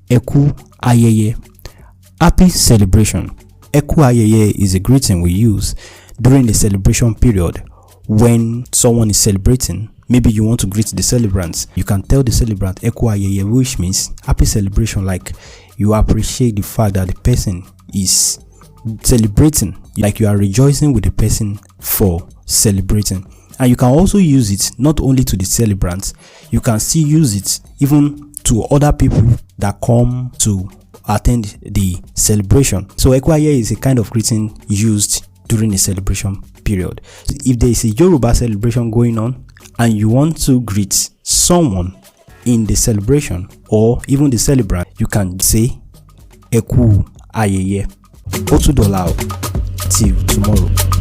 ẹ kú ayẹyẹ, happy celebration. Ẹ kú ayẹyẹ is a greeting we use during the celebration period. When someone is celebrating, maybe you want to greet the celebrants, you can tell the celebrant ẹ kú ayẹyẹ, which means happy celebration, like you appreciate the fact that the person is celebrating, like you are rejoicing with the person for celebrating. And you can also use it not only to the celebrants, you can still use it even to other people that come to attend the celebration. So ẹ kú ayẹyẹ is a kind of greeting used during the celebration period. If there is a Yoruba celebration going on and you want to greet someone in the celebration or even the celebrant, you can say ẹ kú ayẹyẹ. Ó tún dọ̀la o. Till tomorrow.